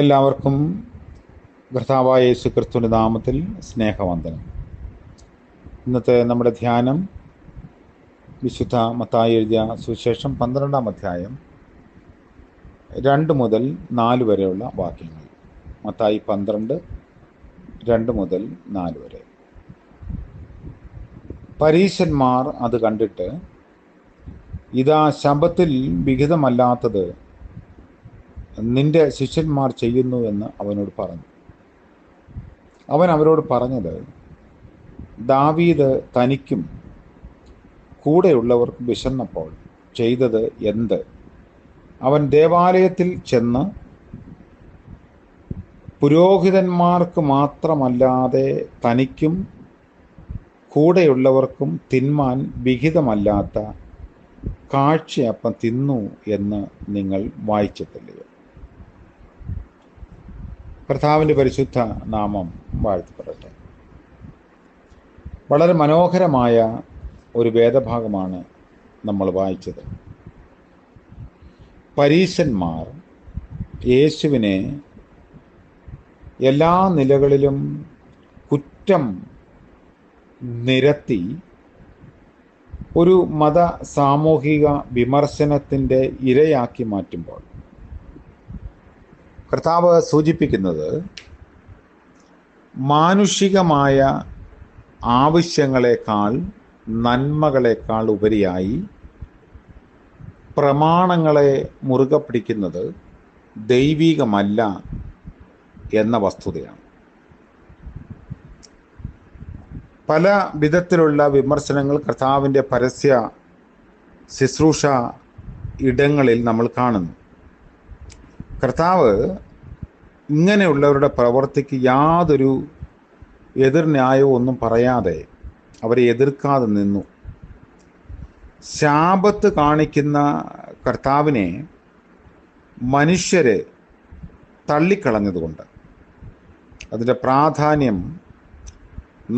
എല്ലാവർക്കും കർത്താവായ യേശു ക്രിസ്തുവിൻ്റെ നാമത്തിൽ സ്നേഹവന്ദനം. ഇന്നത്തെ നമ്മുടെ ധ്യാനം വിശുദ്ധ മത്തായി എഴുതിയ സുവിശേഷം 12-ാം അധ്യായം 2 മുതൽ 4 വരെയുള്ള വാക്യങ്ങൾ. മത്തായി 12, 2 മുതൽ 4 വരെ. പരീശന്മാർ അത് കണ്ടിട്ട്, ഇതാ ശബ്ബത്തിൽ വിഹിതമല്ലാത്തത് നിന്റെ ശിഷ്യന്മാർ ചെയ്യുന്നു എന്ന് അവനോട് പറഞ്ഞു. അവൻ അവരോട് പറഞ്ഞത്, ദാവീദ് തനിക്കും കൂടെയുള്ളവർക്കും വിശന്നപ്പോൾ ചെയ്തത് എന്ത്? അവൻ ദേവാലയത്തിൽ ചെന്ന് പുരോഹിതന്മാർക്ക് മാത്രമല്ലാതെ തനിക്കും കൂടെയുള്ളവർക്കും തിന്മാൻ വിഹിതമല്ലാത്ത കാഴ്ചയപ്പം തിന്നു എന്ന് നിങ്ങൾ വായിച്ചിട്ടില്ലയോ? കർത്താവിൻ്റെ പരിശുദ്ധ നാമം വാഴ്ത്തപ്പെടട്ടെ. വളരെ മനോഹരമായ ഒരു വേദഭാഗമാണ് നമ്മൾ വായിച്ചത്. പരീശന്മാർ യേശുവിനെ എല്ലാ നിലകളിലും കുറ്റം നിരത്തി ഒരു മത സാമൂഹിക വിമർശനത്തിൻ്റെ ഇരയാക്കി മാറ്റുമ്പോൾ കർത്താവ് സൂചിപ്പിക്കുന്നത്, മാനുഷികമായ ആവശ്യങ്ങളെക്കാൾ നന്മകളെക്കാൾ ഉപരിയായി പ്രമാണങ്ങളെ മുറുകെ പിടിക്കുന്നത് ദൈവികമല്ല എന്ന വസ്തുതയാണ്. പല വിധത്തിലുള്ള വിമർശനങ്ങൾ കർത്താവിൻ്റെ പരസ്യ ശുശ്രൂഷ ഇടങ്ങളിൽ നമ്മൾ കാണുന്നു. കർത്താവ് ഇങ്ങനെയുള്ളവരുടെ പ്രവൃത്തിക്ക് യാതൊരു എതിർന്യായവും ഒന്നും പറയാതെ അവരെ എതിർക്കാതെ നിന്നു. ശാബത്ത് കാണിക്കുന്ന കർത്താവിനെ മനുഷ്യരെ തള്ളിക്കളഞ്ഞതുകൊണ്ട് അതിൻ്റെ പ്രാധാന്യം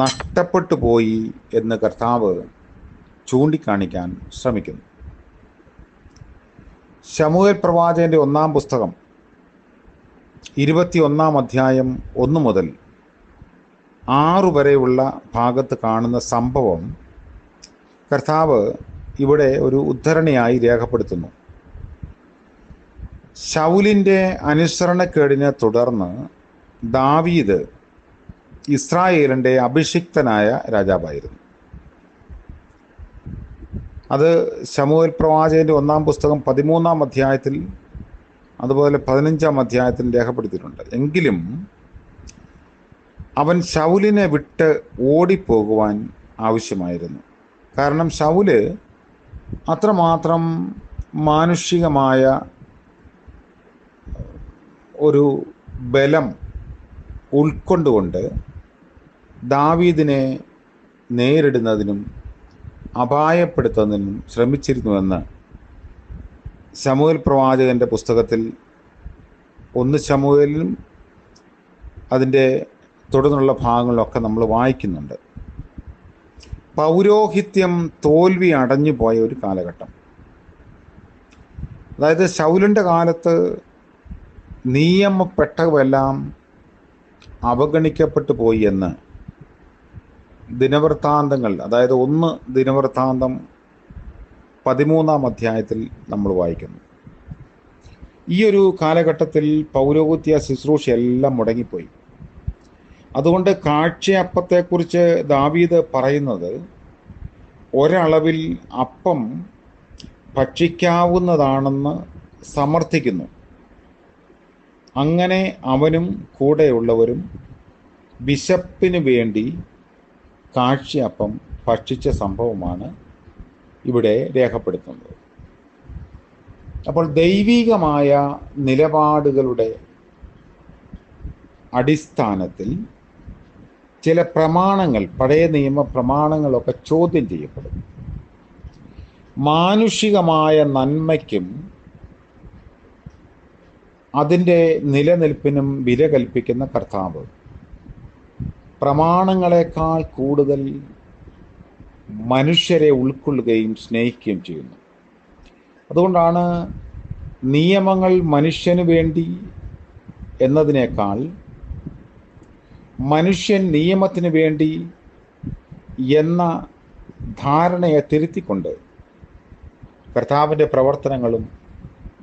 നഷ്ടപ്പെട്ടു പോയി എന്ന് കർത്താവ് ചൂണ്ടിക്കാണിക്കാൻ ശ്രമിക്കുന്നു. ശമൂവേൽ പ്രവാചകന്റെ 1-ാം പുസ്തകം 21-ാം അധ്യായം 1 മുതൽ 6 വരെയുള്ള ഭാഗത്ത് കാണുന്ന സംഭവം കർത്താവ് ഇവിടെ ഒരു ഉദ്ധരണിയായി രേഖപ്പെടുത്തുന്നു. ശൗലിൻ്റെ അനുസരണക്കേടിനെ തുടർന്ന് ദാവീദ് ഇസ്രായേലിൻ്റെ അഭിഷിക്തനായ രാജാവായിരുന്നു. അത് ശമൂവേൽ പ്രവാചകന്റെ 1-ാം പുസ്തകം 13-ാം അധ്യായത്തിൽ അതുപോലെ 15-ാം അധ്യായത്തിൽ രേഖപ്പെടുത്തിയിട്ടുണ്ട്. എങ്കിലും അവൻ ശൗലിനെ വിട്ട് ഓടിപ്പോകുവാൻ ആവശ്യമായിരുന്നു. കാരണം ശൗല് അത്രമാത്രം മാനുഷികമായ ഒരു ബലം ഉൾക്കൊണ്ടുകൊണ്ട് ദാവീദിനെ നേരിടുന്നതിനും അപായപ്പെടുത്തുന്നതിനും ശ്രമിച്ചിരുന്നുവെന്ന് ശമൂവേൽ പ്രവാചകന്റെ പുസ്തകത്തിൽ 1 ശമൂവേലിലും അതിൻ്റെ തുടർന്നുള്ള ഭാഗങ്ങളിലൊക്കെ നമ്മൾ വായിക്കുന്നുണ്ട്. പൗരോഹിത്യം തോൽവി അടഞ്ഞു പോയ ഒരു കാലഘട്ടം. അതായത് ശൗലിൻ്റെ കാലത്ത് നിയമപ്പെട്ടവെല്ലാം അവഗണിക്കപ്പെട്ടു പോയി എന്ന് ദിനവൃത്താന്തങ്ങൾ, അതായത് 1 ദിനവൃത്താന്തം 13-ാം അധ്യായത്തിൽ നമ്മൾ വായിക്കുന്നു. ഈ ഒരു കാലഘട്ടത്തിൽ പൗരോഹിത്യ ശുശ്രൂഷ എല്ലാം മുടങ്ങിപ്പോയി. അതുകൊണ്ട് കാഴ്ചയപ്പത്തെക്കുറിച്ച് ദാവീദ് പറയുന്നത്, ഒരളവിൽ അപ്പം ഭക്ഷിക്കാവുന്നതാണെന്ന് സമർത്ഥിക്കുന്നു. അങ്ങനെ അവനും കൂടെയുള്ളവരും ബിഷപ്പിന് വേണ്ടി കാഴ്ചയപ്പം ഭക്ഷിച്ച സംഭവമാണ് ഇവിടെ രേഖപ്പെടുത്തുന്നത്. അപ്പോൾ ദൈവികമായ നിലപാടുകളുടെ അടിസ്ഥാനത്തിൽ ചില പ്രമാണങ്ങൾ, പഴയ നിയമ പ്രമാണങ്ങളൊക്കെ ചോദ്യം ചെയ്യപ്പെടും. മാനുഷികമായ നന്മയ്ക്കും അതിൻ്റെ നിലനിൽപ്പിനും വില കൽപ്പിക്കുന്ന കർത്താവ് പ്രമാണങ്ങളെക്കാൾ കൂടുതൽ മനുഷ്യരെ ഉൾക്കൊള്ളുകയും സ്നേഹിക്കുകയും ചെയ്യുന്നു. അതുകൊണ്ടാണ് നിയമങ്ങൾ മനുഷ്യന് വേണ്ടി എന്നതിനേക്കാൾ മനുഷ്യൻ നിയമത്തിന് വേണ്ടി എന്ന ധാരണയെ തിരുത്തിക്കൊണ്ട് കർത്താവിൻ്റെ പ്രവർത്തനങ്ങളും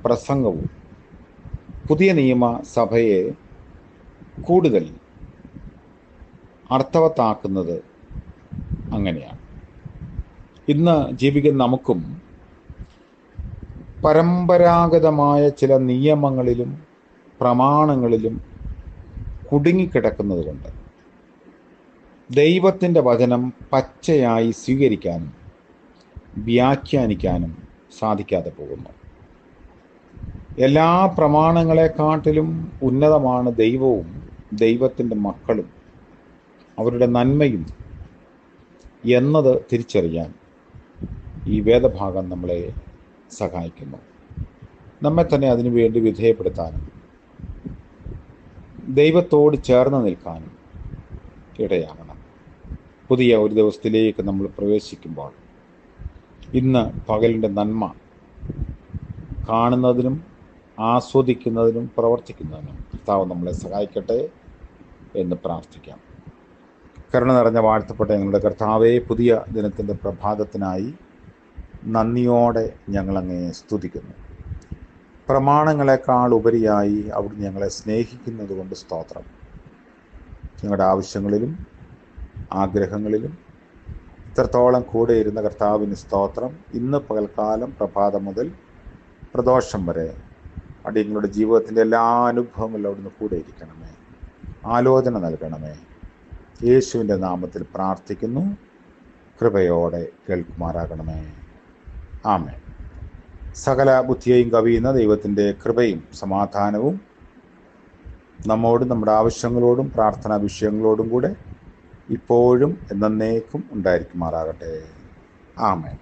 പ്രസംഗവും പുതിയ നിയമ സഭയെ കൂടുതൽ അർത്ഥവത്താക്കുന്നത് അങ്ങനെയാണ്. ഇന്ന് ജീവിക്കുന്ന നമുക്കും പരമ്പരാഗതമായ ചില നിയമങ്ങളിലും പ്രമാണങ്ങളിലും കുടുങ്ങിക്കിടക്കുന്നത് കൊണ്ട് ദൈവത്തിൻ്റെ വചനം പച്ചയായി സ്വീകരിക്കാനും വ്യാഖ്യാനിക്കാനും സാധിക്കാതെ പോകുന്നു. എല്ലാ പ്രമാണങ്ങളെക്കാട്ടിലും ഉന്നതമാണ് ദൈവവും ദൈവത്തിൻ്റെ മക്കളും അവരുടെ നന്മയും എന്നത് തിരിച്ചറിയാൻ ഈ വേദഭാഗം നമ്മളെ സഹായിക്കുന്നു. നമ്മെ തന്നെ അതിനുവേണ്ടി വിധേയപ്പെടുത്താനും ദൈവത്തോട് ചേർന്ന് നിൽക്കാനും ഇടയാകണം. പുതിയ ഒരു ദിവസത്തിലേക്ക് നമ്മൾ പ്രവേശിക്കുമ്പോൾ ഇന്ന് പകലിൻ്റെ നന്മ കാണുന്നതിനും ആസ്വദിക്കുന്നതിനും പ്രവർത്തിക്കുന്നതിനും കർത്താവ് നമ്മളെ സഹായിക്കട്ടെ എന്ന് പ്രാർത്ഥിക്കാം. കരുണ നിറഞ്ഞ വാഴ്ത്തപ്പെട്ട ഞങ്ങളുടെ കർത്താവേ, പുതിയ ദിനത്തിൻ്റെ പ്രഭാതത്തിനായി നന്ദിയോടെ ഞങ്ങളങ്ങേ സ്തുതിക്കുന്നു. പ്രമാണങ്ങളെക്കാൾ ഉപരിയായി അവിടുന്ന് ഞങ്ങളെ സ്നേഹിക്കുന്നത് കൊണ്ട് സ്തോത്രം. ഞങ്ങളുടെ ആവശ്യങ്ങളിലും ആഗ്രഹങ്ങളിലും ഇത്രത്തോളം കൂടെ ഇരുന്ന കർത്താവിന് സ്തോത്രം. ഇന്ന് പകൽക്കാലം പ്രഭാതം മുതൽ പ്രദോഷം വരെ അടിയങ്ങളുടെ ജീവിതത്തിൻ്റെ എല്ലാ അനുഭവങ്ങളിലും അവിടുന്ന് കൂടെ ഇരിക്കണമേ, ആലോചന നൽകണമേ. യേശുവിൻ്റെ നാമത്തിൽ പ്രാർത്ഥിക്കുന്നു. കൃപയോടെ കേൾക്കുമാറാകണമേ. ആമേൻ. സകല ബുദ്ധിയെയും കവിയുന്ന ദൈവത്തിൻ്റെ കൃപയും സമാധാനവും നമ്മോടും നമ്മുടെ ആവശ്യങ്ങളോടും പ്രാർത്ഥനാ വിഷയങ്ങളോടും കൂടെ ഇപ്പോഴും എന്നേക്കും ഉണ്ടായിരിക്കുമാറാകട്ടെ. ആമേൻ.